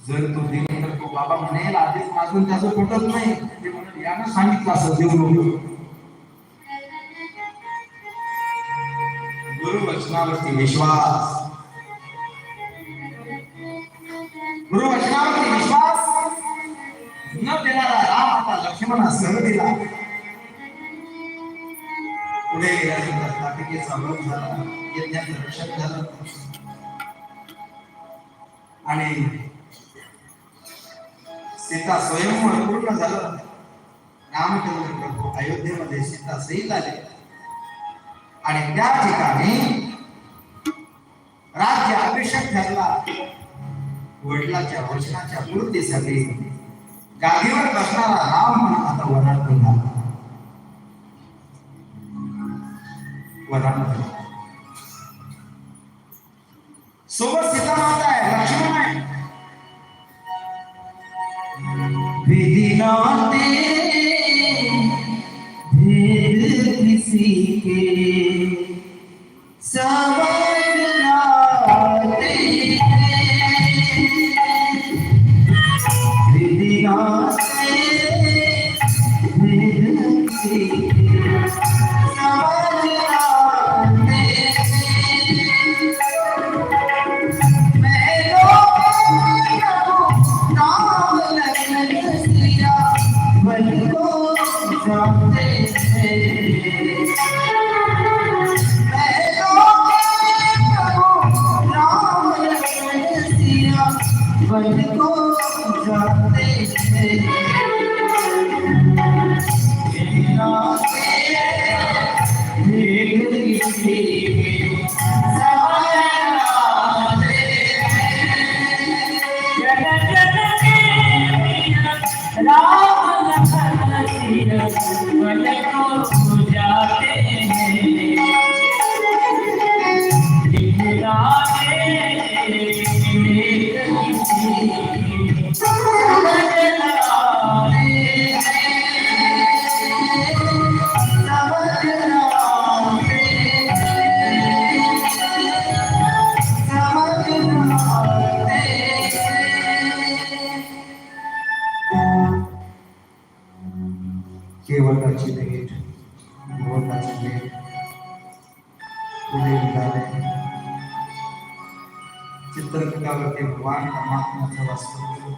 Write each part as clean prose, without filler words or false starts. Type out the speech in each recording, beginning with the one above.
जर तो दिला तर तो बाबा म्हणेल आधीच मागून त्याचं पटत नाही, ते म्हणेल यानं सांगितलं असं देऊ नको. गुरु वचनावरती विश्वास, गुरु वचनावरती विश्वास न देणारा राम आता लक्ष्मणासह दिला. पुढे गेल्यानंतर ताटकीचा वध झाला, यज्ञाचं रक्षण झालं आणि सीता स्वयंवर पूर्ण झालं. रामचंद्र प्रभू अयोध्येमध्ये सीता सहित आले आणि त्या ठिकाणी राज्य अभिषेक ठरला. वडिलांच्या वचनाच्या पूर्तीसाठी गादीवर बसणारा राम म्हणून आता वनात निघाला. वनात सोबत सीता माता आहे, लक्ष्मण आहे. विधि नाते भेद किसी के समझ नाते, विधि नाते भेद किसी के समझ नाते, मैं नाम लखन सिया बल को जानते हैं, मैं नाम लखन सिया बल को जानते हैं. राम लखन सिया बल को जाते हैं. केवळाची भेट, गोवंशाची भेट पुढे निघाले. चित्रकूटावरती भगवान परमात्म्याचं वास्तव्य.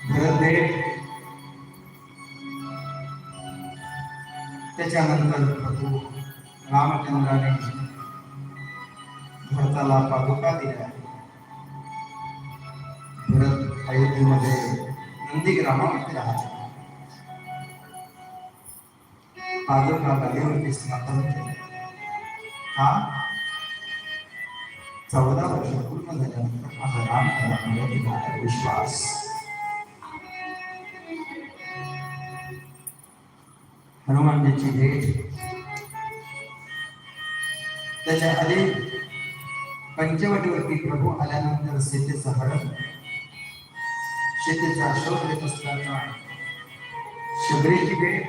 भरत भेट, त्याच्यानंतर प्रभू रामचंद्राने भरताला पादुका दिल्या. भरत अयोध्येमध्ये नंदीग्रामामध्ये राहतो. पादुका गलीवरती स्थापन केले. हा 14 वर्ष पूर्ण झाल्यानंतर माझा राम विश्वास. हनुमानजीची भेट. त्याच्या आधी पंचवटीवरती प्रभू आल्यानंतर सीतेचं हरण, सीतेचा शोध घेत असताना शबरीची भेट,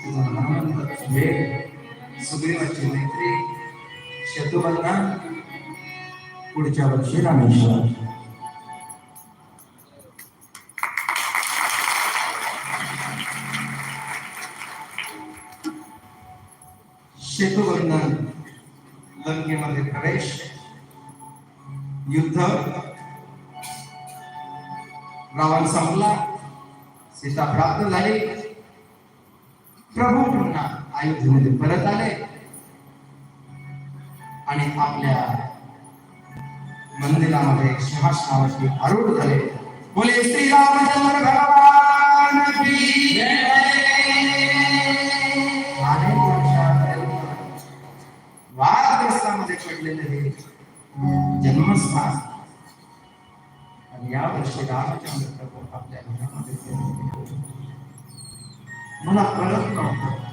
हनुमंताची भेट, सुग्रीवाची मैत्री, शत्रुबंधन, पुढच्या वर्षी रामेश्वर. शत्रुबंधन, लंकेमध्ये प्रवेश, युद्ध, रावण संपला, सीता प्राप्त झाली. प्रभू पुन्हा अयोध्येमध्ये परत आले आणि आपल्या मंदिरामध्ये सिंहासनावरती आरूढ झाले. बोले श्री रामचंद्र भगवान की जय. वादग्रस्तामध्ये पडलेले हे जन्मस्थान आणि या वर्षी रामचंद्र प्रभू आपल्या घरामध्ये मला कळत नव्हतं.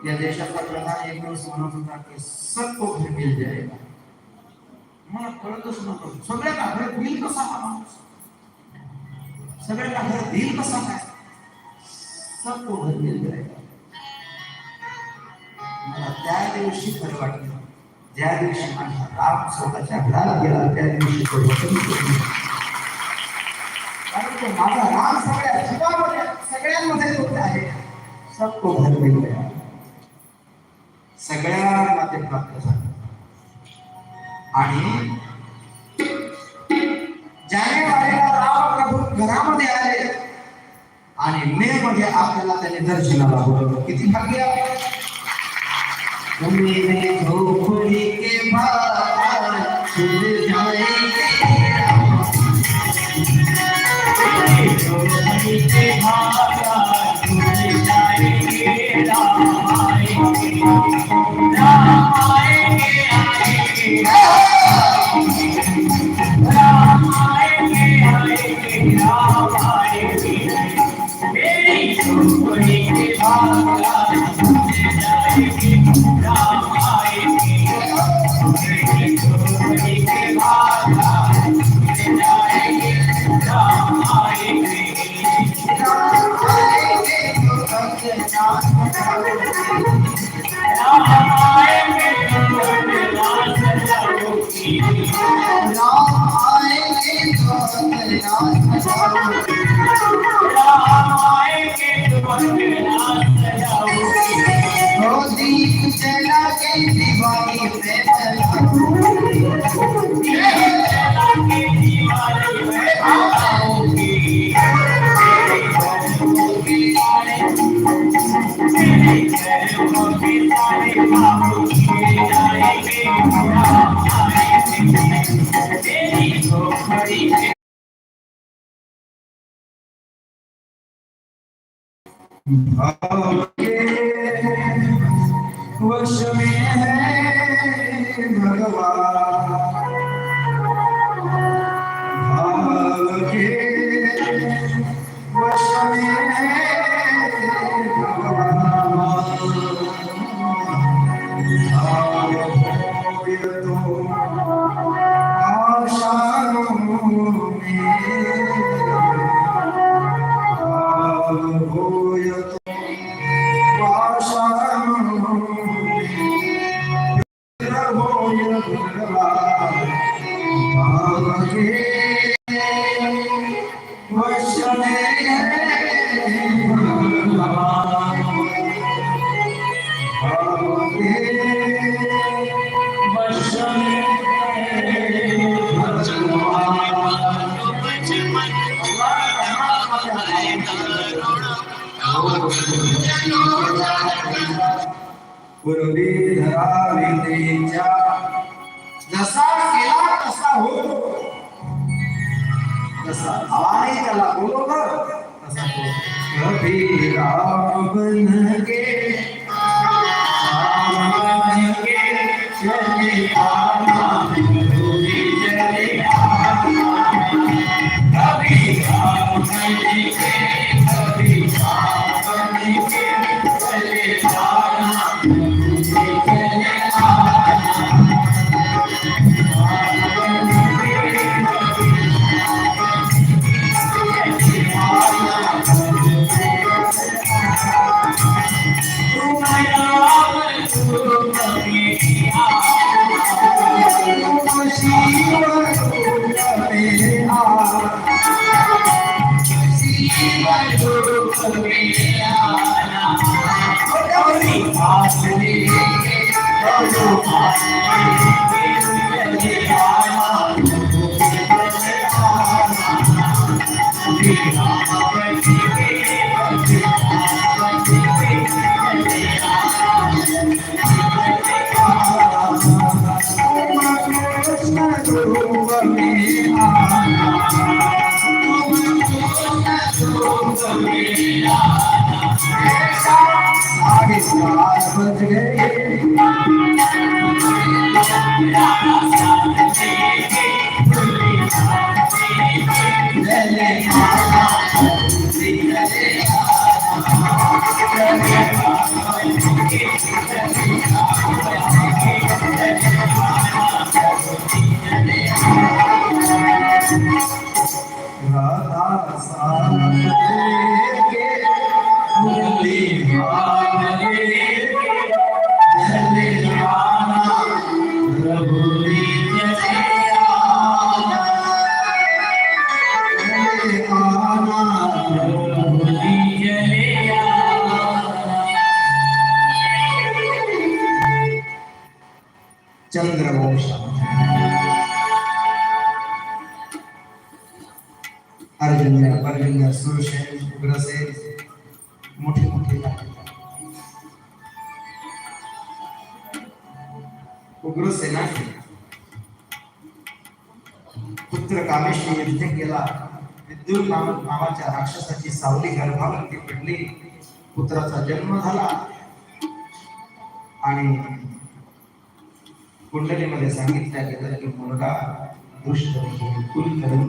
या देशाचा प्रधान एक दिवस म्हणत होता की सबको घर मिल जाएगा. मला कळतच नव्हतं सगळ्यांना घर दिल कसा हा माणूस, सगळ्यांना घर दिल कसा काय, सबको घर मिल जाएगा. मला त्या दिवशी खरं वाटलं ज्या दिवशी माझा राम स्वतःच्या घराला गेला त्या दिवशी तो वचन केलं. कारण तो माझा राम सगळ्या जीवामध्ये सगळ्यांमध्ये तो आहे. सबको घर मिल गया, सगळ्यांना ते प्राप्त झालं. आणि जानेवारीला राम प्रभू घरामध्ये आले आणि मे मध्ये आपल्याला त्याने दर्शनाला बोलवलं. किती भाग्य. मेरे झोपड़ी के बाहर खुल जाएंगे, झोपड़ी के बाहर खुल जाएंगे, राम आएंगे, राम आएंगे, आएंगे, राम आएंगे, आएंगे, राम आएंगे, मेरी झोपड़ी के बाहर खुल जाएंगे, राम आएंगे, मेरी झोपड़ी के बाहर खुल जाएंगे, राम आएंगे, राम आएंगे तो अंगना सजाओगी, राम आएंगे तो अंगना सजाओगी, राम आएंगे तो अंगना सजाओगी, राम आएंगे तो अंगना सजाओगी, ओ दीप जला के दीवारी पे जलाओगी, जला के दीवारी पे जलाओगी, मेरे घरों के सारे बाबू खिले जाएंगे, राम आएंगे, तेरी झोपड़ी के भाव के वश में है भगवान, भाव के वश में है भगवान, भाव होय तो आशाओं में, भाव होय तो आशाओं में, होय भगवान, भाव के वश में है भगवान, भाव के वश में है पूर्वी धरावितेच्या जसा केला तसा होतो, जसा भावाने त्याला बोलवलं तसा तो कभी राम बन के चले आना, कभी चले आना, कभी राम बन के, कभी राम बन के चले आना, चले आना, चंद्रवंश, अर्जुन, सुरसेन, उग्रसेन मोठे मोठे उग्रसेनाने पुत्र कामेशी युद्ध केला. विद्युत नावाच्या राक्षसाची सावली गर्भावरती पडली. पुत्राचा जन्म झाला आणि कुंडलीमध्ये सांगितलं गेलं की मुलगा दुष्ट कुल करून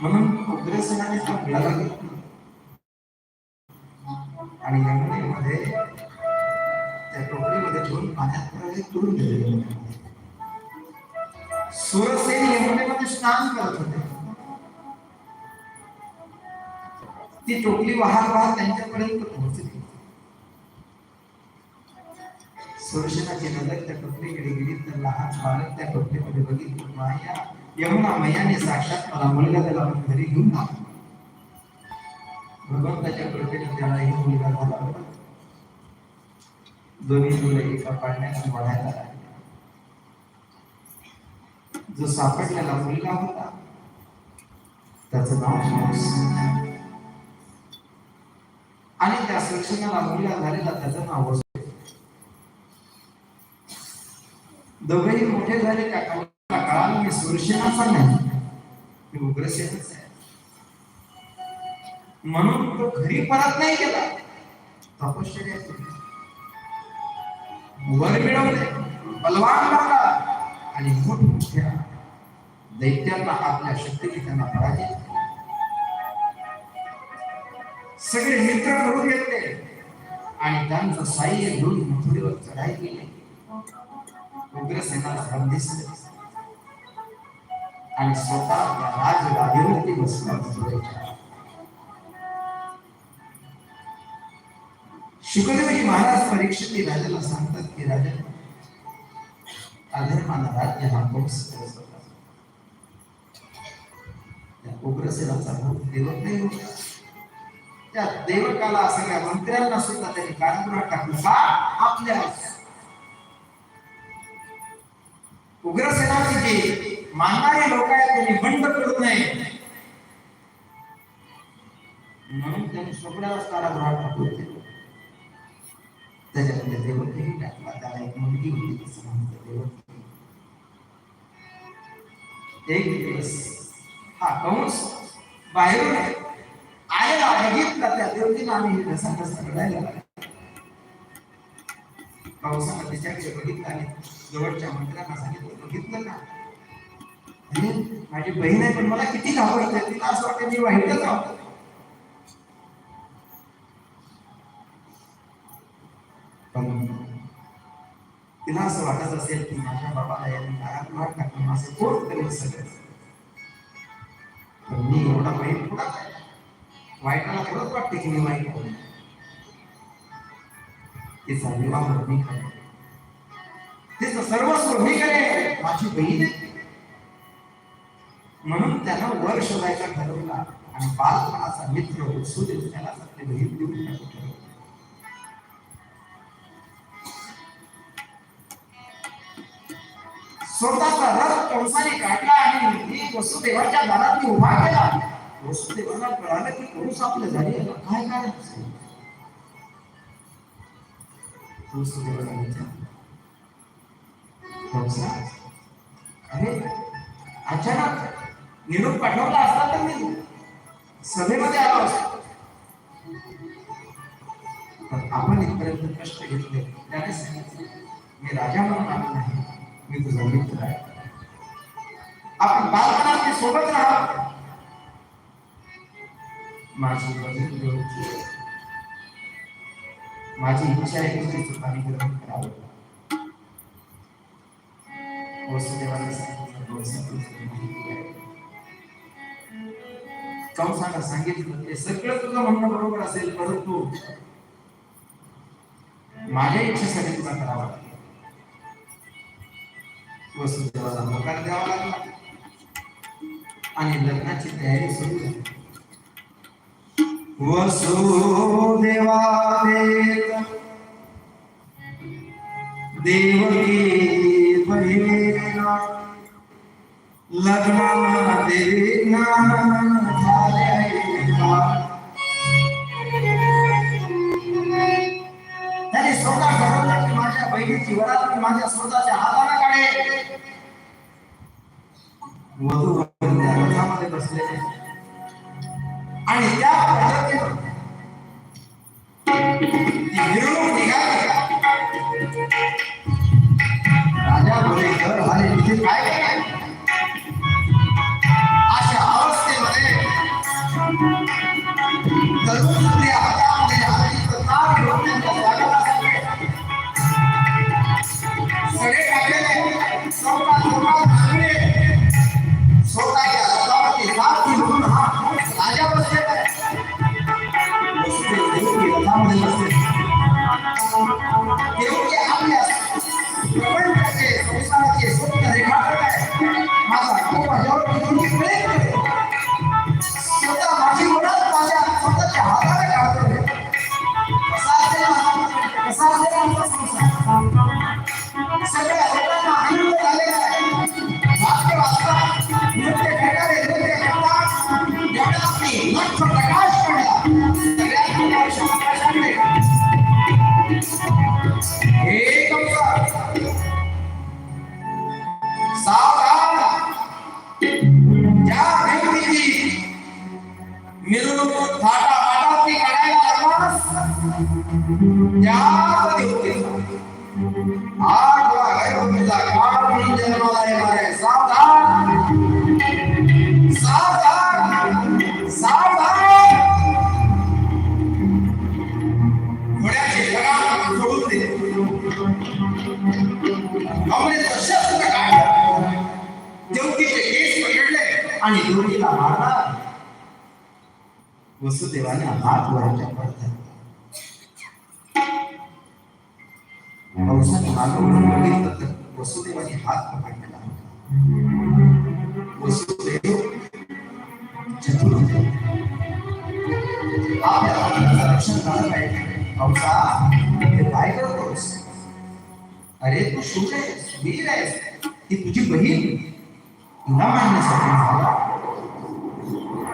म्हणून उग्रसेनाने तो मुलाला घेतला आणि यमुनेमध्ये त्या टोकरीमध्ये ठेवून पाण्यात तुरून दिले. सुरसेन यमुनेमध्ये स्नान करत होते. ती टोपली वाहत वाहत त्यांच्यापर्यंत पोहोचली. सुरसेनाची नजर त्या टोपलीकडे गेली तर लहान बालक त्या टोपलीमध्ये बघितलं. माया यमुना मैयाने साक्षात मला मुलगा त्याला घरी घेऊन आला. भगवंताच्या कृपेने त्याला एक मुलगा झाला. दोन्ही मुले एका पाण्यात वाढायला लागले. जो सापडलेला मुलगा होता त्याचं नाव कंस आणि त्या सुरसेनाला मुलगा झालेला त्याचं नाव वसुदेव. दोघेही मोठे झाले. त्या काळाला मी सुरसेनाचा नाही, मी उग्रसेनच आहे. म्हणून तो घरी परत नाही गेला. तपश्चर्या केली, वर मिळवले, बलवान बनला आणि मोठमोठ्या दैत्यांना आपल्या शक्तीने त्यांना पराजित केले. सगळे मित्र करून घेतले आणि त्यांचं साह्य घेऊन मथुरेवर चढाई केली. उग्रसेनाला बंदिस्त आणि स्वतः राजगादीवरती बसला. शुकदेवजी महाराज परीक्षित राजाला सांगतात की राजा, अधर्माला राज्य हा कंस होता. त्या उग्रसेनाचा भूत देवक नाही होता. त्या देवकाला सगळ्या मंत्र्यांना सुद्धा त्यांनी कारागृहात टाकलं. का? आपल्या उग्रसेनाचे जे मानणारे लोक आहेत त्यांनी बंड करू नये म्हणून त्यांनी सगळ्याच कारागृहात टाकलं. त्याच्यामध्ये देवकीही टाकला. त्याला एक मुलगी होती असं म्हणतात देवकी. एक दिवस हा कंस बाहेरून आलेला बघितला. त्या देवकीला आम्ही कसा कसा रडायला लागला. कंसाला तिच्याकडे बघितलं आणि जवळच्या मंत्र्यांना सांगितलं, बघितलं का माझी बहीण आहे पण मला किती घाबरते. तिला असं वाटतं मी वाईटच आहोत. तिला असं वाटत असेल की माझ्या बाबाला यांनी कारागृहात टाकून असं कोण करेल सगळं. पण मी एवढा वाईट थोडा आहे. वाईटाला खरंच वाटते की मी वाईट होईल. तिचा विवाह मी करेन, तिचं सर्वस्व मी करेन, माझी बहीण आहे. म्हणून त्यानं वर शोधायचा ठरवला आणि बालपणाचा मित्र वसुदेव त्याला आपली बहीण देऊन टाकलं. स्वतःचा रथ कंसाने काढला आणि वसुदेवाच्या दारात उभा केला. वसुदेवाला कळालं की कंस आपल्या झाली काय काय वसुदेवाला विचारलं, कंसा अरे अचानक निरोप पाठवला असता तर मी सभेमध्ये आलो असतो. पण आपण इथपर्यंत कष्ट घेतले. त्याने सांगितले मी राजा म्हणून आलो नाही, मी तुझा मित्र आहे. आपण बालपणात सोबत राहा. माझी बहीण देवकी, माझी इच्छा आहे की तिचं पाणी ग्रहण करावं. वसुदेवाने कंसाला सांगितलं ते सगळं तुझं म्हणणं बरोबर असेल, परंतु माझ्या इच्छेसाठी तुला करावं लागेल. वसुदेवाला नकार द्यावा लागला आणि लग्नाची तयारी सुरू झाली. वसुदेवा देत बहिणीची वरात मी माझ्या स्वतःच्या हाताने काढे. वधू त्या रथामध्ये बसले आणि त्या पद्धतीने ती मिरवणूक निघाली. राजा बोले घर आले तिथे काय काय अशा अवस्थेमध्ये तरुण स्त्रिया हातामध्ये हळदीचं ताट घेऊन त्यांच्या स्वागतासाठी सगळे टाकलेले चौकात मागणे स्वतःच्या रथावरती सारखी म्हणून हा राजा बसलेला आहे. रथामध्ये बसले देवकी आपल्या प्रपंचाचे संसाराचे स्वप्न रेखाटत आहे. माझा खूप माझ्यावर किती प्रेम करतो. स्वतः माझी ओळख माझ्या स्वतःच्या हाताने काढतो. कसा असेल आमचा संसार. सगळ्या लोकांना आनंद झालेला आहे. वाक्य वाचता नृत्य प्रकारे नृत्य करता जेवढा आपली लक्ष प्रकाश पडला सगळ्या प्रकारच्या प्रकाशाने हे कंसा सावधान. ज्या व्यक्तीची मिरवणूक थाटामाटाची करायला लागलास त्या देवतेचा आठ वाघाचा काळ म्हणून जन्माला येणार आहे. सावधान सावधान सावधान. घोड्याचे लगाम सोडून दे. अमृत शस्त्र काढलं. देवकीचे केस पकडले आणि देवकीला मारला. वसुदेवाने हात वरच्या पडतात. कंसाने मागून बघितलं तर वसुदेवाने हात पकडलेला. वसुदेव चतुर होते. आपल्या हाताचं रक्षण झालं पाहिजे. कंसा हे काय करतोस? अरे तू शूर आहेस, वीर आहेस. ती तुझी बहीण तुला मारण्यासाठी झाला.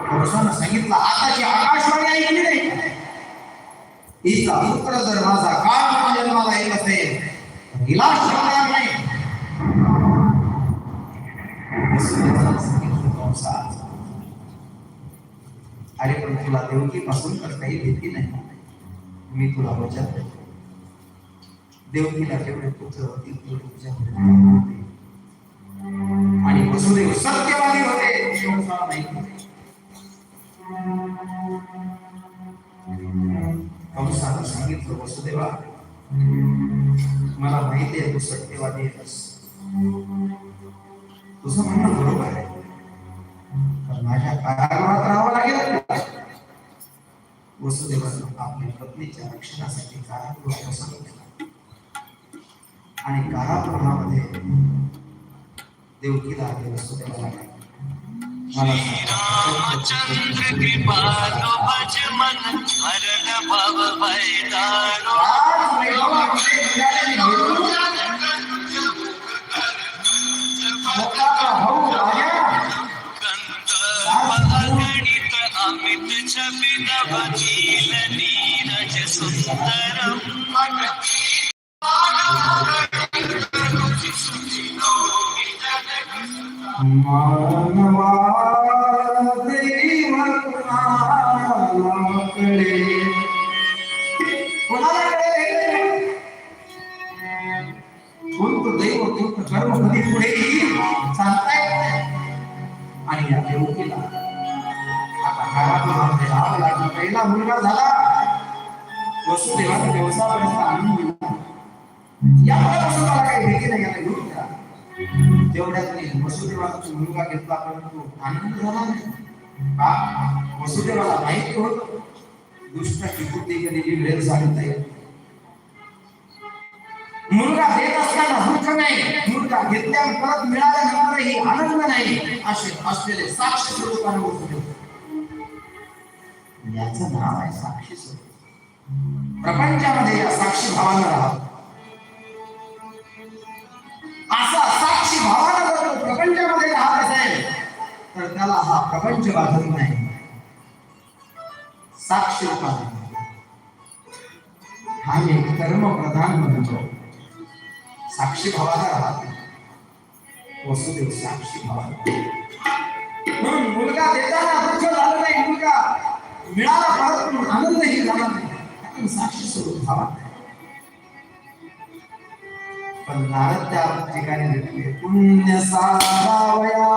कंसानं सांगितलं आताची आकाशवाणी ऐकली नाही. हिचा पुत्र जर माझा काळ म्हणून जन्माला येत असेल तर हिला शिकणार नाही. अरे पण तुला देवकीपासून तर काही भीती नाही. मी तुला वचन देतो. देवकीला जेवढे पुत्र होतील तेवढे तुझ्याकडे आणि वसुदेव सत्यवादी होते. कंसाला नाही होते. कंसानं सांगितलं वसुदेवा मला माहिती आहे तू सत्यवादी आहेस. तुझं म्हणणं बरोबर आहे. पण माझ्या कारागृहात राहावं लागेल. वसुदेवानं आपल्या पत्नीच्या रक्षणासाठी कारागृह पसंत केला आणि कारागृहामध्ये देवकीला आणि वसुदेवाला रामचंद्र कृपालो भज मन हरण भव भयदारो. गणित अमित छबित बजील नीरज सुंदरम. मानवा देव कर्म कधी पुढे येईल सांगता येत नाही. आणि या देवकीला आता कारागृहामध्ये राहावं लागलं. पहिला मुलगा झाला. वसुदेवाने व्यवसायापर्यंत आणून दिला. यापासून मला काही भीती नाही. याला घेऊन द्या. तेवढ्यात वसुदेवाचा मुलगा घेतला परंतु आनंद झाला नाही. का? वसुदेवाला माहिती होतं दुष्टाची बुद्धी कधी वेळ सांगता येत. मुलगा देत असताना दुःख नाही, मुलगा घेतल्या परत मिळाल्यानंतरही आनंद नाही असे असलेले साक्षी स्वरूपाने वसुदेव. याचं नाव आहे साक्षी स्वरूप. प्रपंचामध्ये या साक्षी भावानं राहावं. असा साक्षी भावानं जर तो प्रपंचामध्ये राहत असेल तर त्याला हा प्रपंच बाधत नाही. साक्षी रूपाने हा एक कर्म प्रधान बनतो. साक्षी भावाला राहत वसुदेव साक्षी भावाला. म्हणून मुलगा देताना दुःख झालं नाही, मुलगा मिळाला परत म्हणून आनंदही झाला नाही, कारण साक्षी स्वरूप भावा. पण नारद त्या ठिकाणी भेटले. पुण्य सारावया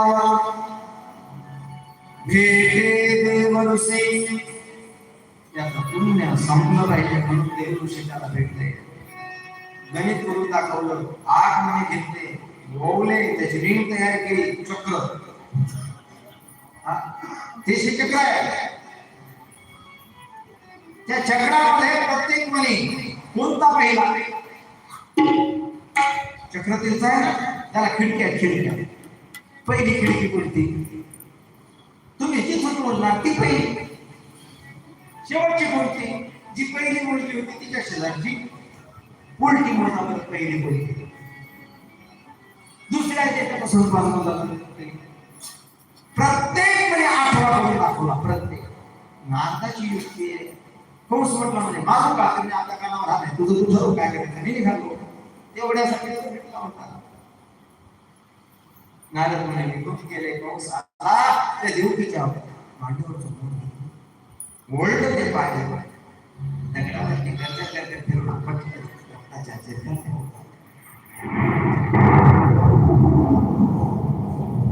भेटे देवऋषी. त्याचं पुण्य संपलं पाहिजे म्हणून देवऋषी त्याला भेटले. गणित करून दाखवलं, 8 महिने घेतले, ओवले, त्याची रिंग तयार केली, चक्र. ते चक्र आहे. त्या चक्रामध्ये प्रत्येक मणी कोणता पहिला चक्र तिचा आहे ना, त्याला खिडक्या खिडक्या. पहिली खिडकी कोणती, तुम्ही जिथून बोलणार ती पहिली. शेवटची मूर्ती, जी पहिली मूर्ती होती तिच्या शेजारची उलटी मूर्ती पहिली मूर्ती. दुसऱ्या त्याच्यापासून प्रत्येक म्हणजे 8 करून दाखवला. प्रत्येक नारदाची युक्ती आहे. पाऊस म्हटलं म्हणजे माझं का तुम्ही आपल्या कानावर राहत तुझं तुझं काय करायचं, मी निघालो तेवढ्यासाठी भेटला होता. नारद म्हणे खूप गेले, पाऊस आला त्या देवकीच्या मांडीवर ओल्ड ते पाहिजे दगडावरती करते फिरून आपण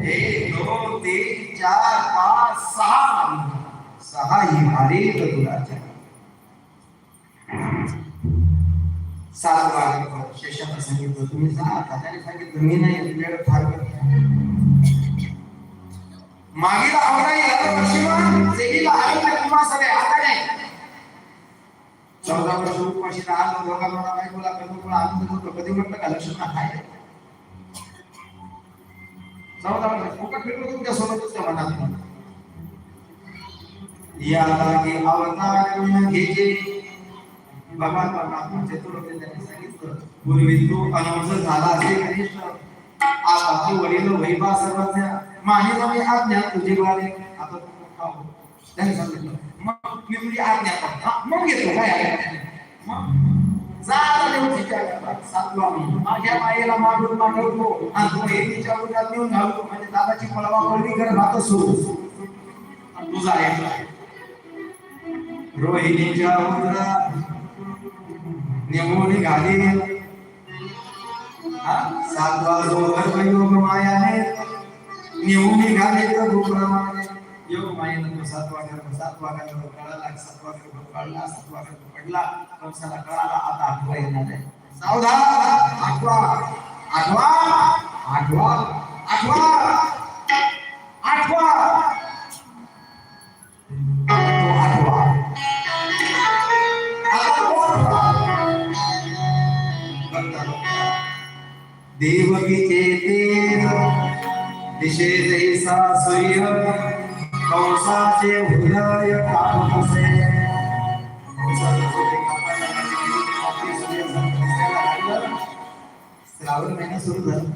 एक 2 3 4 5 6 ही भारी तुलाच्या 7 वार शेषाला सांगितलं तुम्ही जा. त्याने सांगितलं मी नाही, तुझ्याकडे फार मागील आवराई पश्चिमा सेवीला आरोग्य तुम्हा सगळे आता नाही. 14 वर्ष उपाशी राहिलो, दोघांना बायकोला करून आनंद होतो. कधी म्हटलं का लक्ष्मण आहे 14 वर्ष फुकट फिरलो तुमच्या सोबतच त्या मनात. या लागे अवतार घ्यायचे भगवान परमात्मा चतुर्वेद त्यांनी सांगितलं. पूर्वी तू अनवज झाला असे कनिष्ठ, आता तू वडील वैभव सर्वज्ञ माने नवी आज्ञा तुझे वाले. आता तू त्यांनी सांगितलं मग मी तुझी आज्ञा करतो, मग घेतो काय आहे मग जा देवतीच्या घरात 7वा महिना माझ्या मायेला मागून मागवतो आणि तू हेतीच्या उरात नेऊन घालतो. म्हणजे दादाची पळवा पळवी कर राहतो सुरू तुझा आहे. रोहिणीच्या उरात नेमून घाली 7वा जो गर्भयोग मायाने नेऊन घाले तर गोप्रमाणे योग मायेनं 7वा गर्भ कळाला, 7वा गर्भ कळला, 7वा गर्भ पडला, कंसाला कळाला. आता 8वा येणार आहे. सावधान. 8वा देवकीचे तेज दिशे जैसा सूर्य कंसाचे हृदय कापसे. श्रावण महिना सुरू झाला.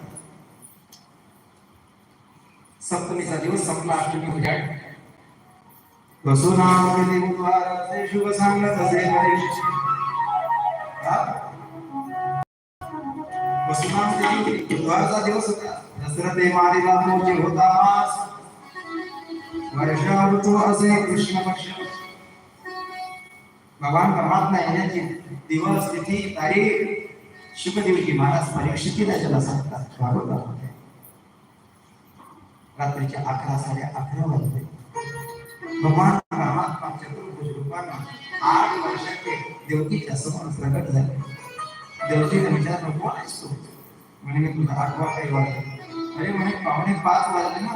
सप्तमीचा दिवस संपला. अष्टमी उजाड वसुनाम देवद्वाराचे शुभ सांगत असे. वसुनाम देवद्वाराचा दिवस होता. दसरथे मारिला मोजे होता मास. वर्षा ऋतू असे कृष्ण पक्ष. भगवान परमात्मा येण्याची दिवस तिथी तारीख शुभ दिवशी महाराज परीक्षितीला ज्याला सांगतात भागवतामध्ये रात्रीचे 11 11:30 वाजले. भगवान परमात्मा चतुर्भुज रूपानं 8 वर्षाचे देवकीच्या समोर प्रगट झाले. देवकीने विचारलं कोण आहेस तू? म्हणे मी तुझा 8वा काही वाजले. अरे म्हणे 4:45 वाजले ना,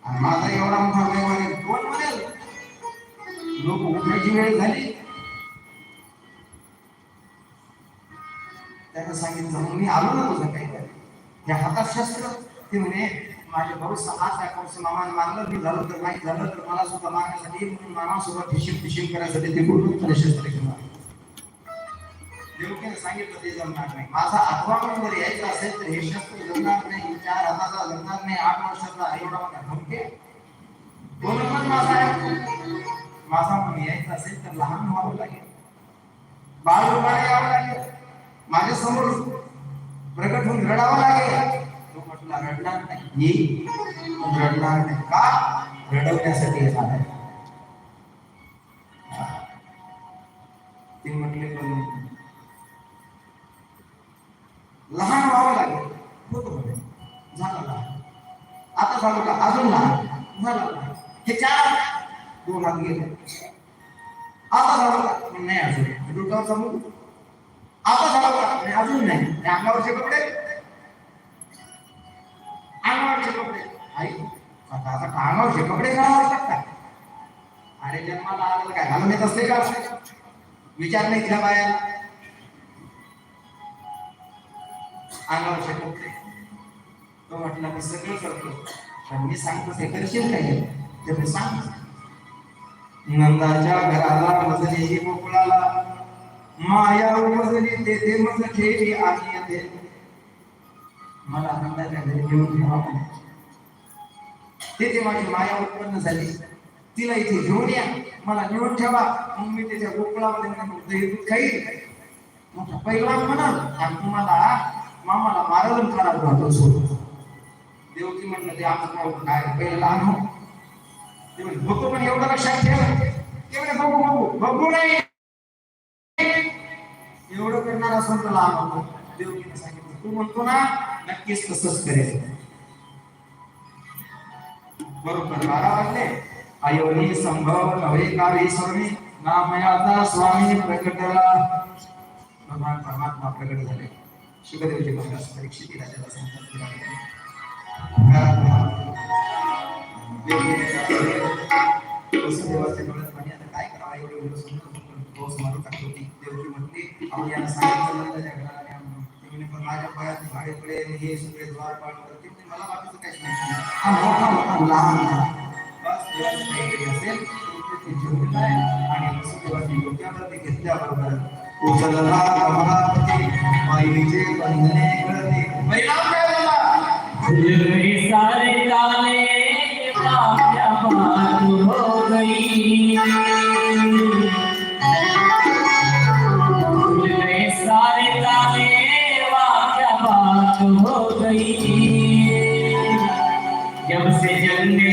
आणि माझा एवढा मोठा काही वाजले कोण म्हणेल? लोक उठायची वेळ झाली. त्यानं सांगितलं मी आलो ना तुझं काही काय या हातात शस्त्र. ते म्हणे माझे भाऊ 6 वर्ष मामाने मारलं, मी झालं तर नाही झालं तर मला सुद्धा मारण्यासाठी मामासोबत फिशिंग करायसाठी ते बोलून शस्त्र घेऊन आले. देवकीने सांगितलं ते जमणार नाही. माझा 8वा नंबर यायचा असेल तर हे शस्त्र जमणार नाही. 4 हाताचा जमणार नाही. 8 वर्षाचा एवढा मोठा धमके दोन नंबर माझा आहे. माझा म्हणून यायचं असेल तर लहान व्हावं लागेल, बाळ रूपाने यावं लागेल. माझ्या समोर प्रकट होऊन रडावं लागेल. तो म्हटला रडणार नाही, येईल पण रडणार नाही. का? रडवण्यासाठी झालंय. ते म्हटले पण लहान व्हावं लागेल. होतो म्हणे, झालं लहान. आता झालं का? अजून लहान झालं लहान. हे 4 2 हात गेले. आता झालं का? नाही अजून. डोक्यावर समोर आता झालं का? नाही अजून नाही. अंगावरचे कपडे, अंगावरचे कपडे. आई आता अंगावरचे कपडे घालावे लागतात. अरे जन्माला आलेलं काय घालून येत असते का? विचार नाही केला बाया. अंगावरचे कपडे. तो म्हटला मी सगळं करतो, पण मी सांगतो ते करशील काय? ते मी सांग. नंदाच्या घराला मजली गोकुळाला, माया मजली ते मज ठेवी आणि येते. मला नंदाच्या घरी घेऊन ठेवा. तिथे माझी माया उत्पन्न झाली, तिला इथे घेऊन या, मला घेऊन ठेवा. मग मी त्याच्या गोकुळामध्ये दूध खाईल. मोठा पैलवान म्हणाल आणि तुम्हाला मामाला मारवून खराब राहतो सोडून. देवकी म्हणलं ते आमचं काय पहिलं लहान हो. ते म्हणजे बघतो पण एवढं लक्षात ठेव. ते म्हणजे बघू बघू बघू नाही एवढं करणार असं तर लहान होतो. देवकीने सांगितलं तू म्हणतो ना नक्कीच तसंच करेल. बरोबर 12 वाजले. अयोनी संभव नवरे कावी स्वामी नामयाचा स्वामी प्रकटला. भगवान परमात्मा प्रकट झाले. शुभदेवजी महाराज परीक्षित राजाला सांगतात वसुदेवाच्या डोळ्यात पाणी. आता काय करावं एवढं सुंदर पाऊस मारून टाकतो. ती देवकी म्हटली आपण यांना सांगितलं पण माझ्या पायात भाडेकडे हे सगळे द्वारपाल करतील. मला बाकीचं काहीच नाही. हा मोठा मोठा लहान बस काहीतरी असेल आणि वसुदेवाची डोक्यावरती घेतल्याबरोबर उचलला कमलापती माईचे बंधने कळते. परिणाम काय झाला? सारे काले क्या बात हो गई, सारे काले क्या बात हो गई, जब से जलने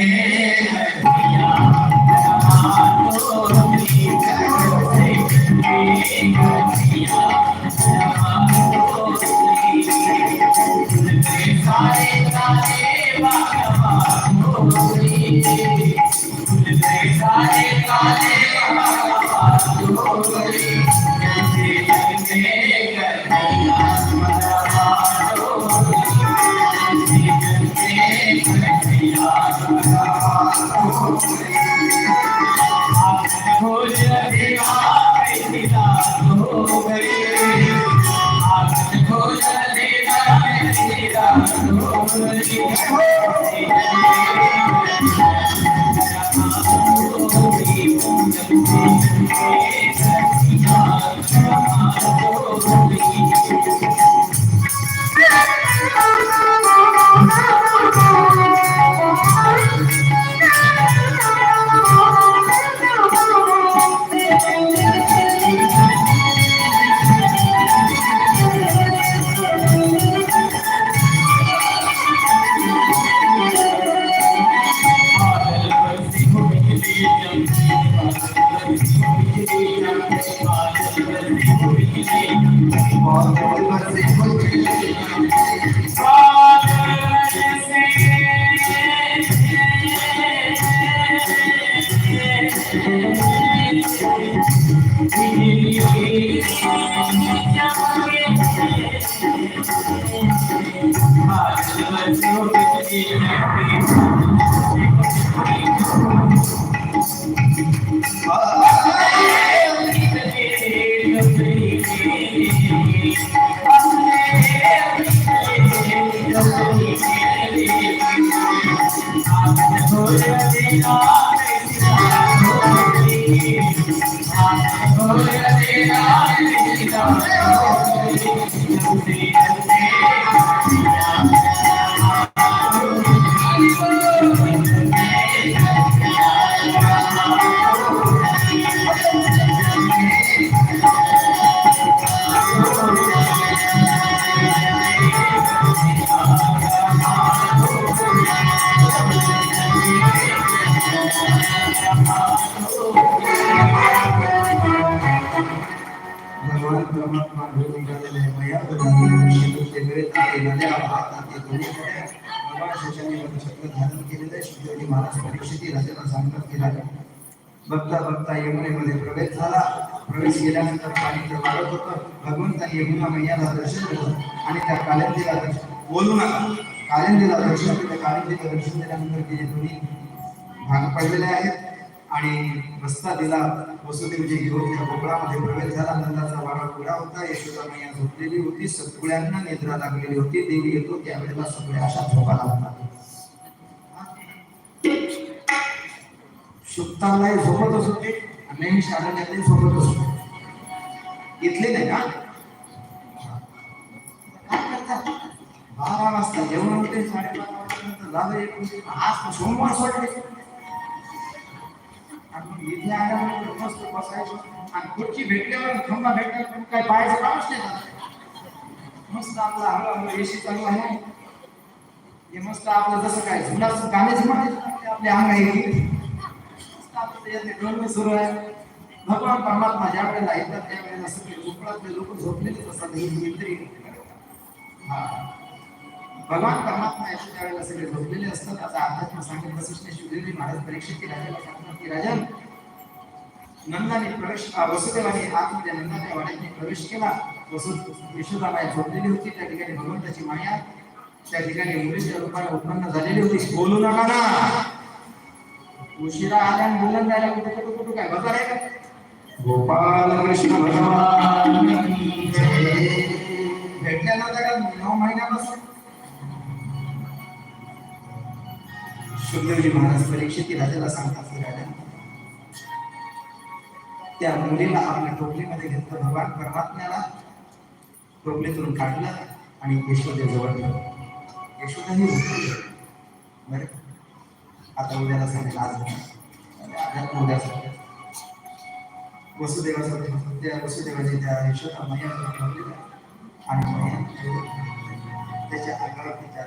भगवान परमात्मा घेऊन निघालेले आहे. मया बदलली शिवते वेळ ताते नद्या वाहतात ते दोन्हीकडे भगवान शशाने छत्र धारण केलेलं आहे. शिवजी महाराज परीक्षित राजाला सांगतात की राजा बघता बघता यमुनेमध्ये प्रवेश झाला. प्रवेश केल्यानंतर पाणी तर वाढत होतं. भगवंताने यमुना मैयाला दर्शन दिलं आणि त्या कालिंदीला दर्शन बोलू नका कालिंदीला दर्शन दिलं. कालिंदीला दर्शन दिल्यानंतर तिचे दोन्ही भाग पडलेले आहेत आणि रस्ता दिला. वसुदेवजी घेऊन त्या गोकुळामध्ये प्रवेश झाला. नंदाचा वाडा उघडा होता. यशोदा मैया झोपलेली होती. सगळ्यांना निद्रा लागलेली होती. देवी येतो त्यावेळेला सगळे अशा झोपा लागतात. सुप्तालाही झोपतच होते नेहमी शाळेतही झोपतच होते. इथले नाही का 12 वाजता जेवण होते. 12:30 वाजता झालं. एक आज सोमवार सोडले आणि इथे आल्यानंतर मस्त बसायचं आणि खुर्ची भेटल्यावर खंबा भेटल्यावर काय पाहायचं कामच नाही झालं. मस्त आपला हळूहळू एसी चालू आहे. हे मस्त आपलं जसं काय जुनाच गाणेच म्हणायचं आपल्या अंगाई सुरू आहे. भगवान परमात्मा ज्या वेळेला येतात त्यावेळेला सगळे गोकुळातले लोक झोपलेले असतात. भगवान परमात्मा याच्या त्यावेळेला सगळे झोपलेले असतात. आता अध्यात्म सांगत वसिष्ठ शिवदेवी महाराज परीक्षित राजाला सांगतात की राजन नंदाने प्रवेश वसुदेवाने आतमध्ये नंदाच्या वाड्याने प्रवेश केला. यशोदाबाई झोपलेली होती. त्या ठिकाणी भगवंताची माया त्या ठिकाणी मुलीच्या रूपाने उत्पन्न झालेली होती. बोलू नका ना. उशिरा आल्या आणि बोलून जायला कुठे काय बाजार आहे का. गोपाल कृष्ण भगवान भेटल्यानंतर 9 महिन्यापासून सुखदेवजी महाराज परीक्षित राजाला सांगतात की राजा त्या मुलीला आपल्या टोपलीमध्ये घेतलं. भगवान परमात्म्याला टोपलीतून काढलं आणि यशोदेजवळ ठेवलं. यशोदाही उठली. बरं आता उद्याला सांगेल आज उद्या वसुदेवाची त्या यशोदा मैया ठेवली आणि मैया त्याच्या अंगावर तिच्या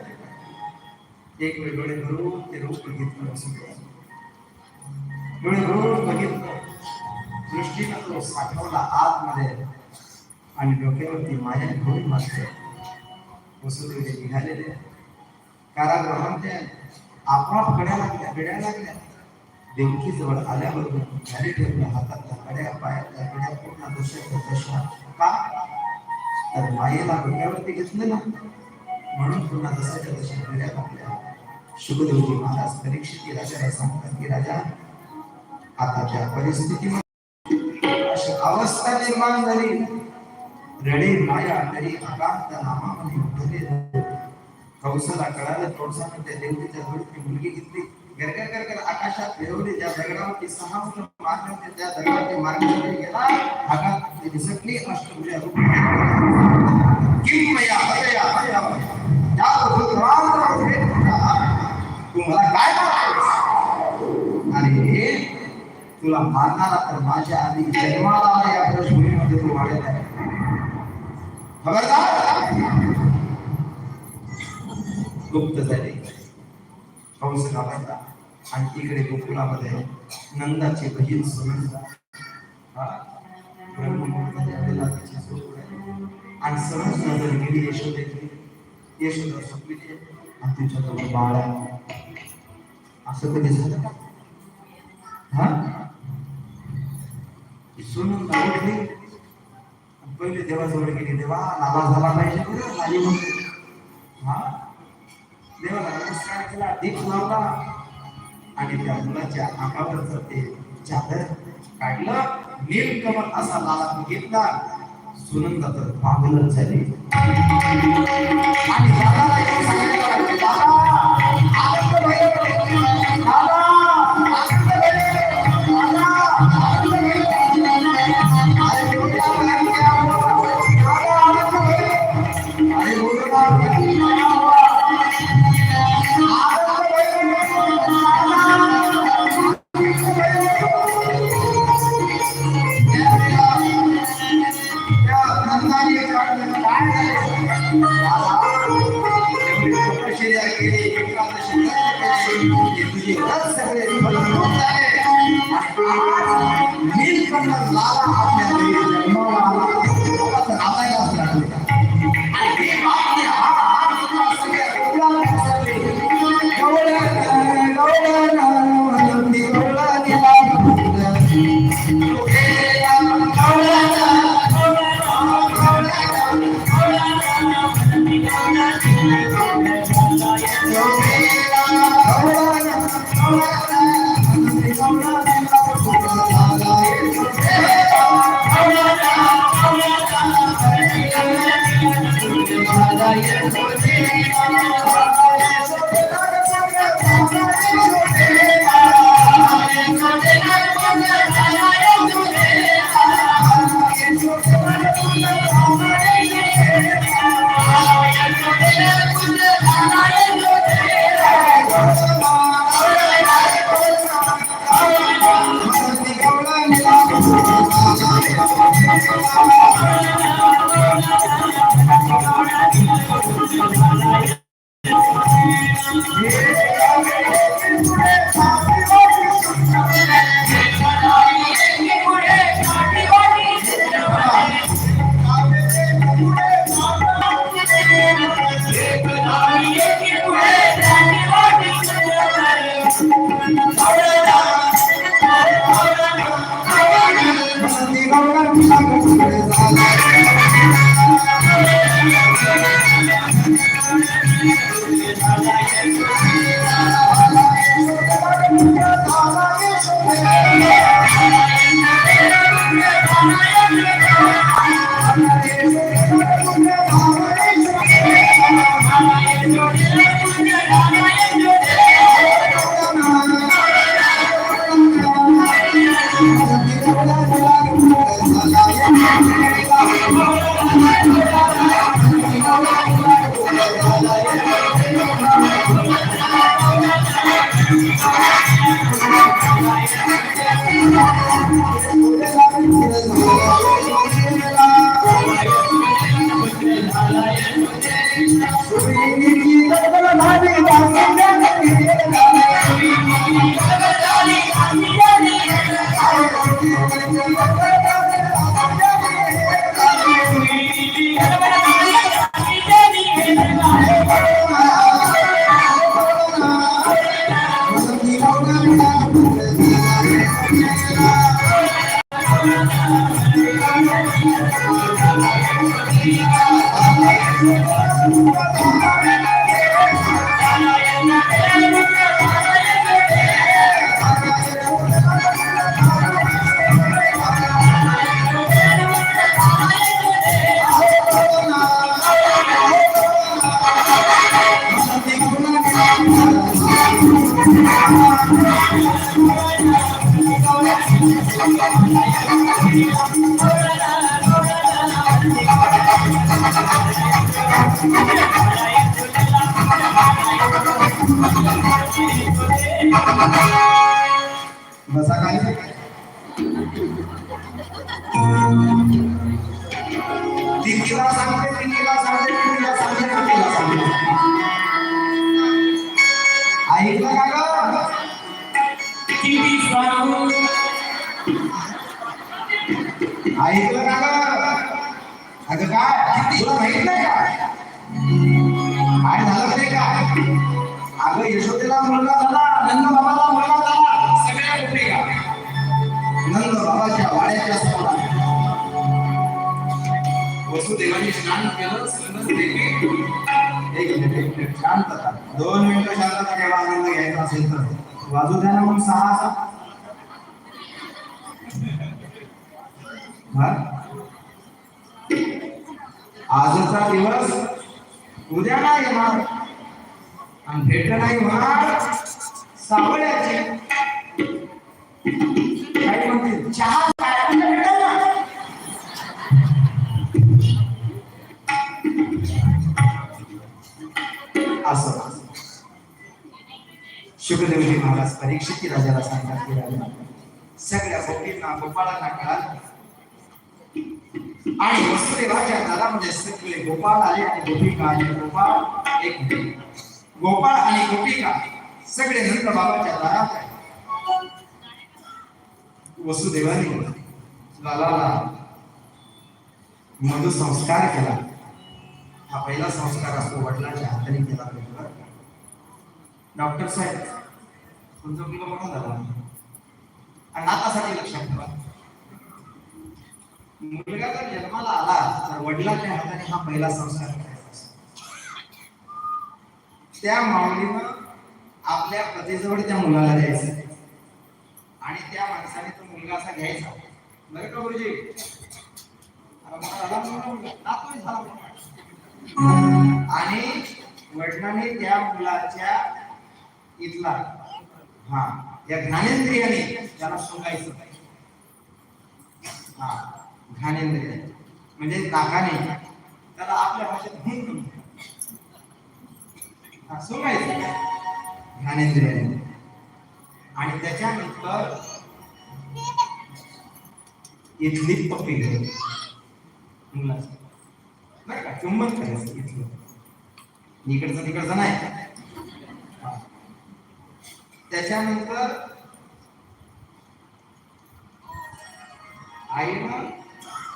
एक वेळ डोळे भरून ते रूप बघितलं. वसुदेवा डोळे भरून बघितलं. दृष्टीनं तो साठवला आतमध्ये आणि डोक्यावरती माया घेऊन मारते. वसुदेव निघालेले कारागृहामध्ये आपोआप घड्या लागल्या. देवकी जवळ आल्याबरोबर घरी ठेवल्या. हातातल्या कड्या पायातल्या कड्या पूर्ण दशा का तर मायेला डोक्यावरती घेतलं ना म्हणून पुन्हा जसाच्या तशा कड्या लागल्या. शुभदेवजी महाराज परीक्षित राजाला सांगतात की राजा आताच्या परिस्थितीमध्ये अशी अवस्था निर्माण झाली. रडे माया तरी अकांत नामामध्ये उठले. कौशला कळालं. कौशला त्या देवतेच्या जोडीची मुलगी घेतली. गरगर आकाशात फिरवली. ज्या दगडावरती 6 मुलं मारले होते त्या दगडावरती मारण्यासाठी गेला. आकाशात ती दिसली. अष्टभुजा रूप किमया हया हया या रुद्रांत तुम्हाला काय करायचं आणि तुला मारणारा तर माझ्या आधी जन्माला या भूमीमध्ये तू वाढलेला आहे. खबरदार. गुप्त झाले कंस घालायचा आणि तिकडे गोकुळामध्ये नंदाची बहीण सुनंदा आणि सहज नजर गेली यशोदेची. यशोदा झोपलेली आणि तिच्याजवळ बाळ आहे. असं कधी झालं का. सुनंदा उठली पहिले देवाजवळ गेली. देवा नाला झाला पाहिजे बरं नाली म्हणते. देवाला नमस्कार केला. दीप लावला आणि त्या मुलाच्या अंगावरचं ते चादर काढलं. नीलकमल असा लाला घेतला. सुनंदा तर पागलच झाली आणि दादाला येऊन सांगितलं दादा आनंद भैया दादा आनंद भैया दादा आनंद भैया अरे बोलला दादा आनंद भैया अरे बोलला बसा खाली. तिला सांगते, तिला सांगते, तिला सांगते, तिला सांगते. ऐकलं का ग? किती सांगू ऐकलं का ग? अगं काय तुला माहित नाही का काय झालं नाही का? अगं यशोदेला मुलगा झाला, नंद बाबाला मुलगा झाला. सगळ्या गोष्टी का नंद बाबाच्या वाड्याच्या समोर वसुदेवाने स्नान केलं. एक मिनिट शांतता, 2 मिनिटं शांतता ठेवा. आनंद घ्यायचा असेल तर वाजू द्या ना मग 6 असा. आजचा दिवस उद्या नाही येणार आणि भेट नाही होणार सावळ्याची. काय म्हणते चहा भेटेल ना. असं शुकदेवजी महाराज परीक्षित राजाला सांगतात की राजा सगळ्या गोपींना गोपाळांना कळालं आणि वसुदेवाच्या दारामध्ये सगळे गोपाळ आले आणि गोपिका आले. गोपाळ एक गोपाळ आणि गोपिका सगळे नंद बाबाच्या दारात आहे. वसुदेवाने लालाला मधु संस्कार केला. हा पहिला संस्कार असतो वडिलांच्या हाताने केला पाहिजे. डॉक्टर साहेब तुमचं मुलगा मोठा झाला आणि नातासाठी लक्षात ठेवा, मुलगा जर जन्माला आला तर वडिलांच्या हाताने हा पहिला संस्कार करायचा असतो. त्या माऊलीनं आपल्या पतीजवळ त्या मुलाला द्यायचं आणि त्या माणसाने तो मुलगा असा घ्यायचा. बरं का गुरुजी? आणि वडिलांनी त्या मुलाच्या इथला या घाणेंद्रियाने त्याला सोंगायचं. घाणेंद्रिय म्हणजे नाकाने त्याला आपल्या भाषेत सोंगायचं घाणेंद्रियाने. आणि त्याच्यानंतर इथली पप्पी मुलाची बरं का चुंबन करायचं इथलं, इकडचं तिकडचं नाही. त्याच्यानंतर आईनं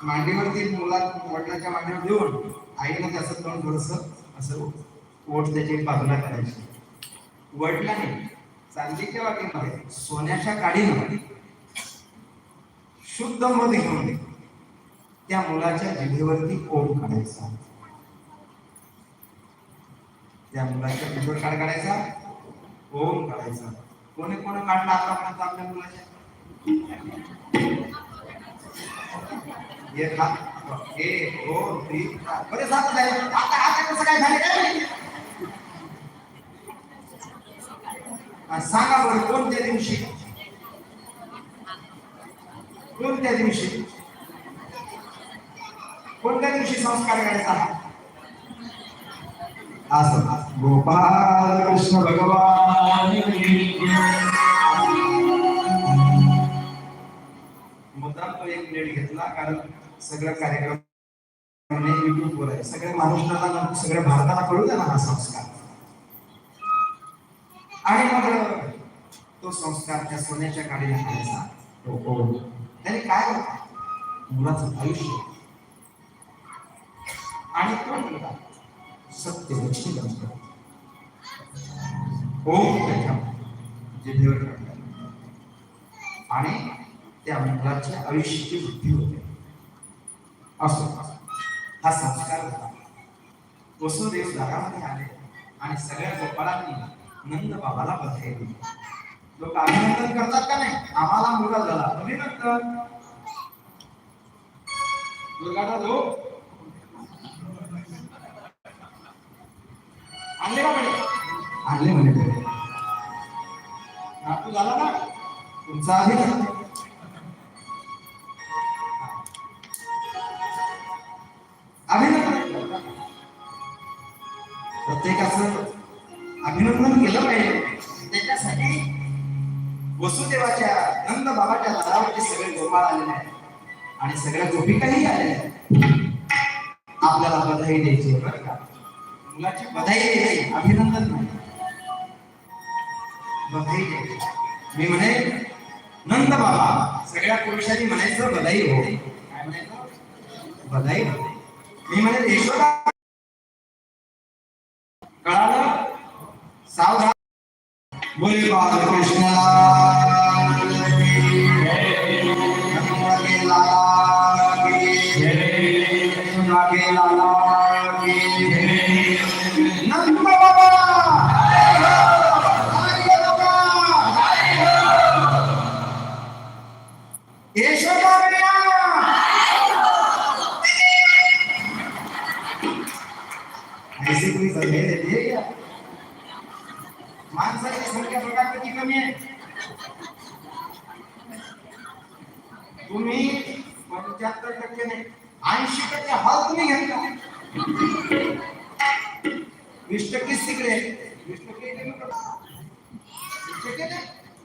मांडीवरती वडिलांच्या मांडीवर देऊन आईनं त्याचं तोंड थोडस असं ओठ त्याची बाजूला करायची. वडिलांनी चांदीच्या वाटीमध्ये सोन्याच्या काडीनं शुद्ध मध घेऊन त्या मुलाच्या जिभेवरती ओढ काढायचा. त्या मुलाच्या जिभेवर काढ काढायचा, ओढ काढायचा. कोणी काढला आतापर्यंत आपल्या मुलाच्या? एक हात, 1 2 3 4 बरेच हात झाले. आता कसं काय झाले काय सांगा बरं. कोणत्या दिवशी संस्कार करायचा? असं गोपाल कृष्ण भगवान. मुद्दाम तो एक प्लेट घेतला कारण सगळं कार्यक्रम युट्यूबवर आहे. सगळ्या महाराष्ट्राला सगळ्या भारताला कळू द्या ना हा संस्कार. आणि मग तो संस्कार त्या सोन्याच्या काडीला करायचा. त्याने काय होतं? मुलाचं आयुष्य आणि तो मुलगा सत्य लक्ष्मी बनतो. त्याच्या जिभेवर काढला आणि त्या मुलाच्या आयुष्याची वृद्धी होते. असो हा संस्कार होता. वसुदेव जगामध्ये आले आणि सगळ्या गोपाळांनी नंद बाबाला बधाई दिली. लोक अभिनंदन करतात का नाही? आम्हाला मुलगा झाला, अभिनंदन. मुलगा लोक आणले का म्हणे? आणले म्हणे. नातू झाला ना तुमचा अभिनंदन. प्रत्येकाचं अभिनंदन केलं पाहिजे. त्याच्यासाठी वसुदेवाच्या नंद बाबाच्या दारावरती सगळे गोपाळ आलेले आहेत आणि सगळ्या गोपिकाही आलेल्या आहेत. आपल्याला बधाई द्यायची बरं का. मुलाची बधाई द्यायची, अभिनंदन नाही, बधाई द्यायची. मी म्हणे नंद बाबा सगळ्या पुरुषांनी म्हणायचं बधाई हो. काय म्हणायचं? बधाई हो. मी म्हणे यशोदा कळालं? सावधान. बोले बालकृष्ण नंद बाबा यशोदा ऐसे कोई संदेह देती है क्या? माणसाची संख्या बघा किती कमी आहे. तुम्ही 75% नाही, 80% हाल तुम्ही घेतला. 20% तिकडे, 20%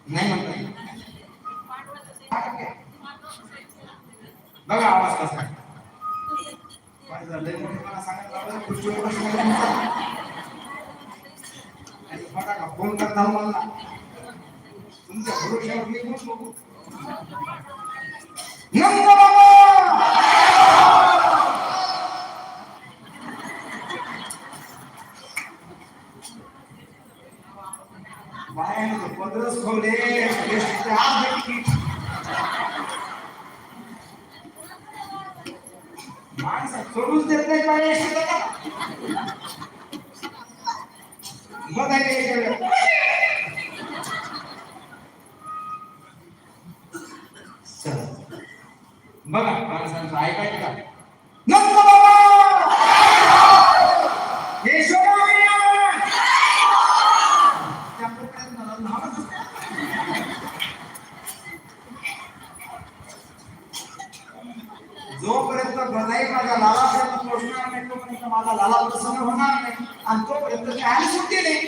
नाही म्हणता. बघा आवाज कसा काय झालंय. मला सांगितलं फोन करता मला तुमच्या भरोश्यावर मी बोलतो. बाहेर 15 खोले माणसं सोडूच देत नाही पाहिजे. बघा माणसांचं ऐकायचं का? नंद बाबा माझ्या लालापर्यंत पोहोचणार नाही तोपर्यंत माझा लाला प्रसन्न होणार नाही आणि तोपर्यंत ते आणि सुट्टी नाही.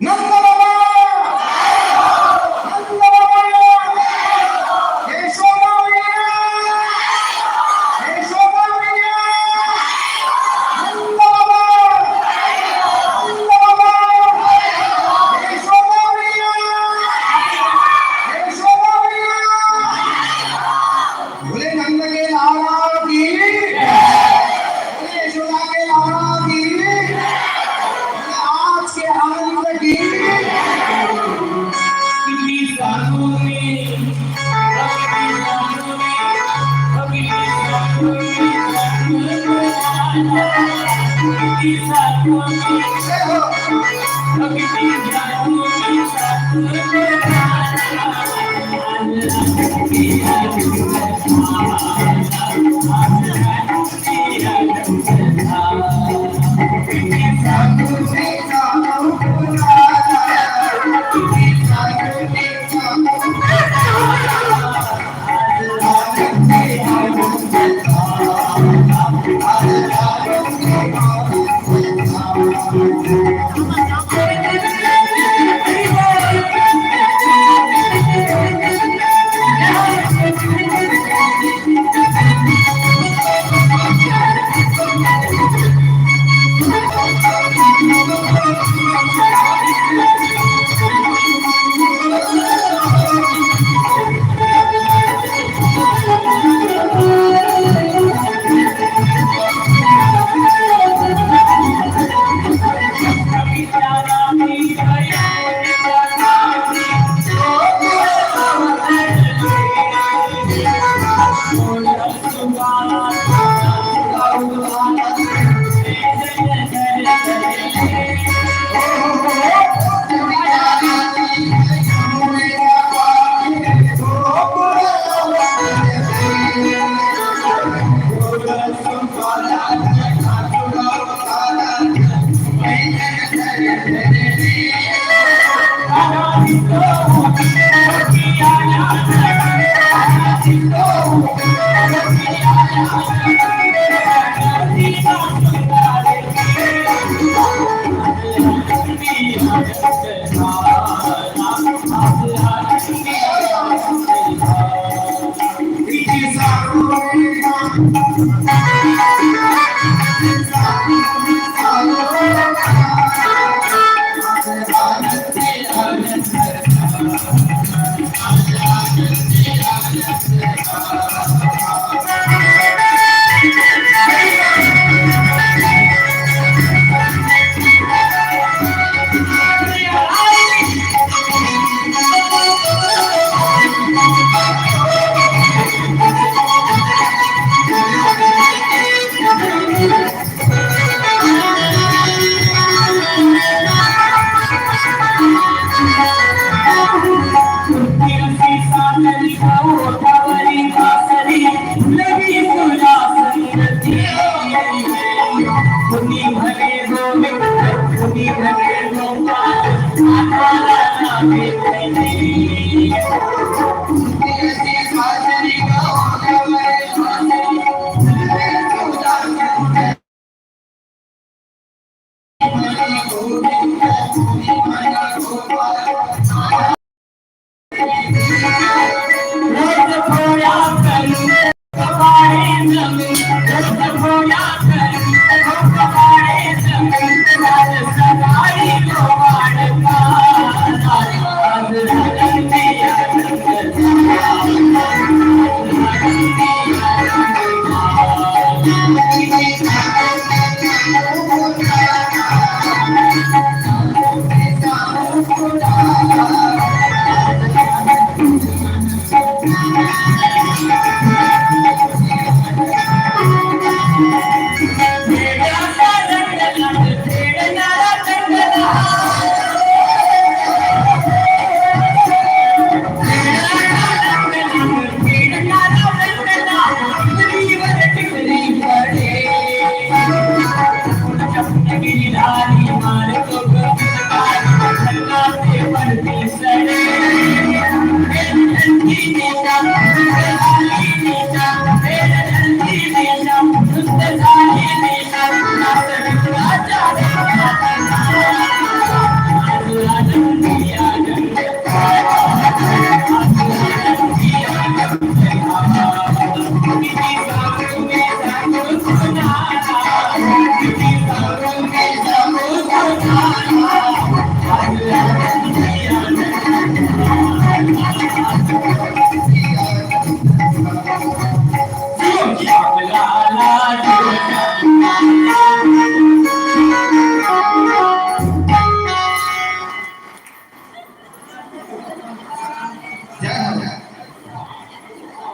नंद बाबा नंद बाबा यशोदा मैया यशोदा मैया नंद बाबा नंद बाबा यशोदा मैया यशोदा मैया बोले नंद के लाला की बोले यशोदा के लाला की आज के आनंद की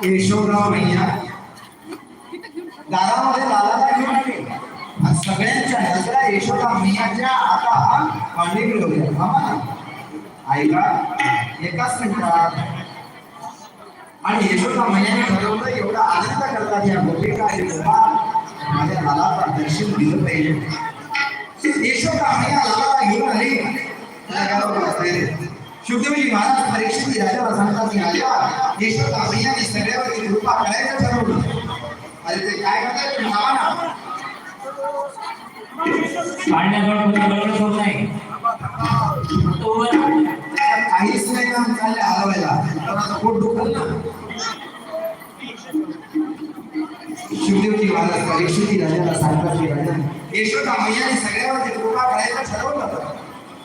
यशोदा मैया दारामध्ये लालाला घेऊन आले आणि सगळ्यांच्या नजरा यशोदा मैयाच्या आता मांडीकडे होत्या. आईला एकाच मिनिटात आणि यशोदा मैयाने ठरवलं एवढा आनंद करतात या गोपिका माझ्या लालाला दर्शन दिलं पाहिजे. यशोदा मैया लालाला घेऊन आली. शुद्धदेवी महाराज परीक्षित राजाला सांगतात की राजा यशोदा मैयाने सगळ्यावरती कृपा करायचं ठरवलं. अरे ते काय करतात नावा ना काहीच नाही काम चालले हलवायला तर आता पोट दुखल ना. शुद्धदेवी महाराज परीक्षित राजाला सांगतात की राजा यशोदा मैयाने सगळ्यावरती कृपा करायचं ठरवलं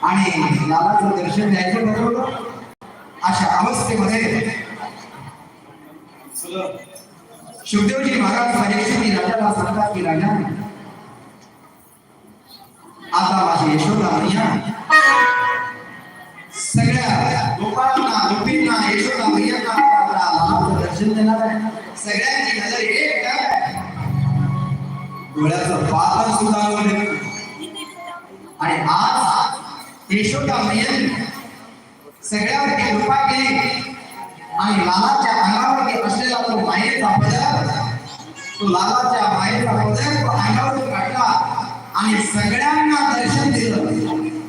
आणि लालाचं दर्शन द्यायचं ठरवलं. अशा अवस्थेमध्ये शुद्धदेवजी महाराज परीक्षित राजाला सांगतात की राजा आता माझी यशोदा मैया सगळ्या गोपाळांना गोपींना यशोदा मैयांना लालाचं दर्शन देणार आहे. सगळ्यांची नजर एक डोळ्याचं पातळ सुद्धा आणि आज यशोदा मैयाने सगळ्यावरती कृपा केली आणि लालाच्या अंगावरती असलेला तो मायेचा पदर तो लालाच्या मायेचा पदर तो अंगावरती काढला आणि सगळ्यांना दर्शन दिलं.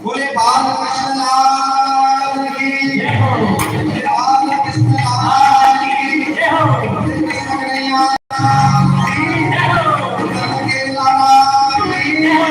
बोले बालकृष्ण लाल की जय हो. बालकृष्ण लाल की जय हो. कृष्ण कन्हैया की जय हो. कृष्ण लाल की जय हो.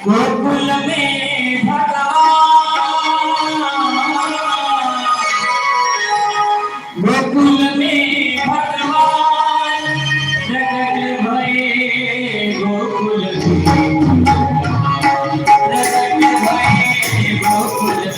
गोकुल में भगवान, गोकुल में भगवान जगत भये गोकुल में, जगत भये गोकुल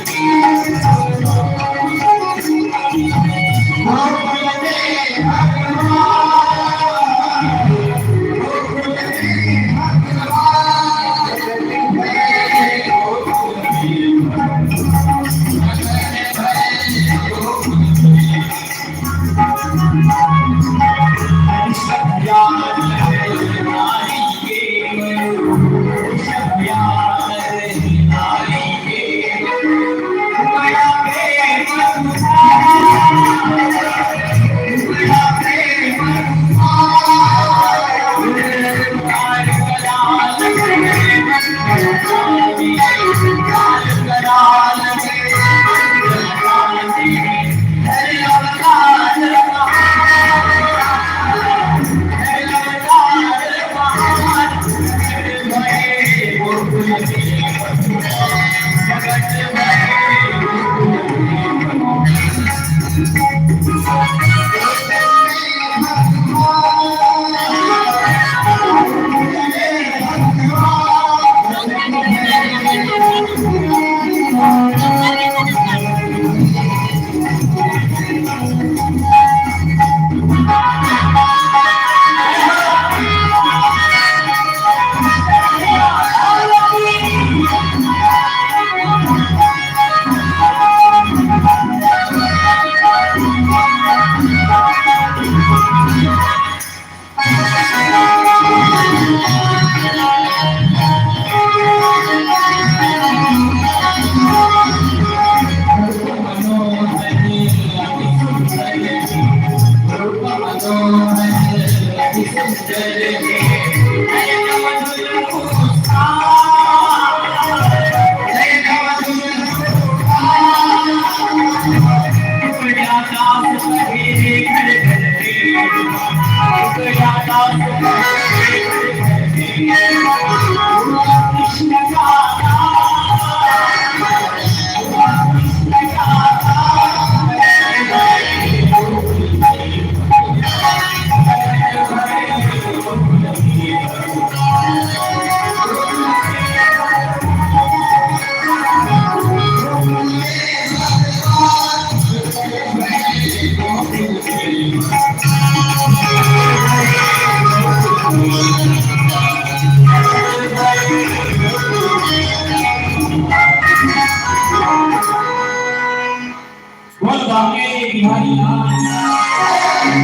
स्वामी बिहारी लाल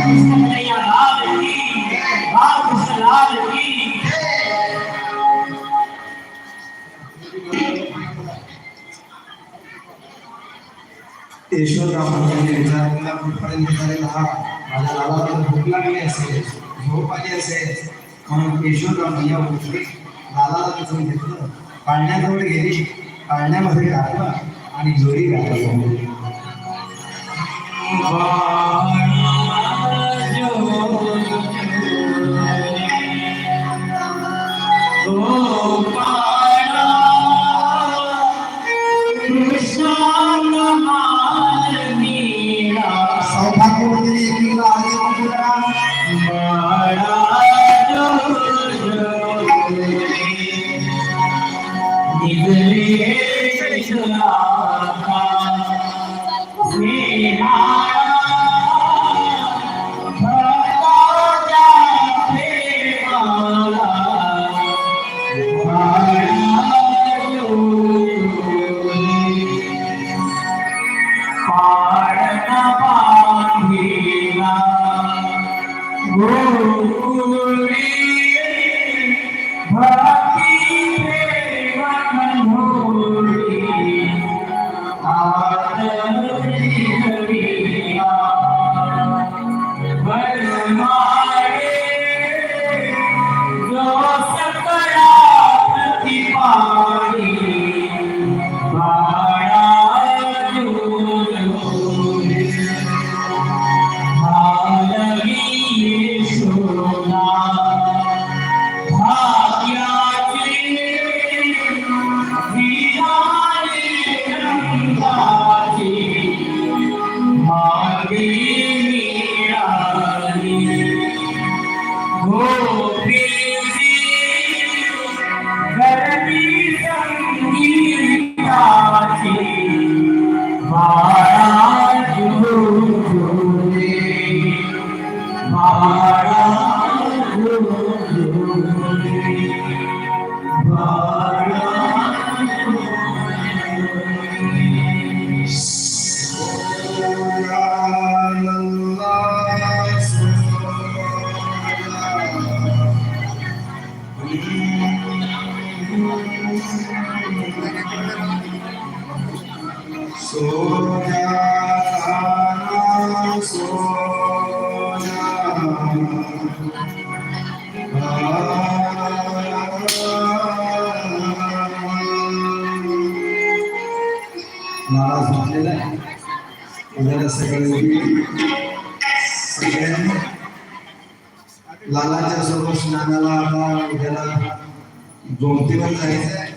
कृष्ण कन्हैया लाल की, राम कृष्ण लाल की। यशोदामाने विचारलेला कुठपर्यंत झालेला हा माझ्या लालाला भूक लागली असेल, झोप आली असेल म्हणून यशोदामाने या उठली लालाला तिथून घेतलं, पाळण्याजवळ गेली, पाळण्यामध्ये टाकलं आणि जोरी घातली. सौभाग्यवती एकीला आधी कुठला नाराज झालेला आहे. उद्याला सगळ्यांनी लालाच्या सर्व स्नानाला आता उद्याला जोमतीवर जायचं आहे.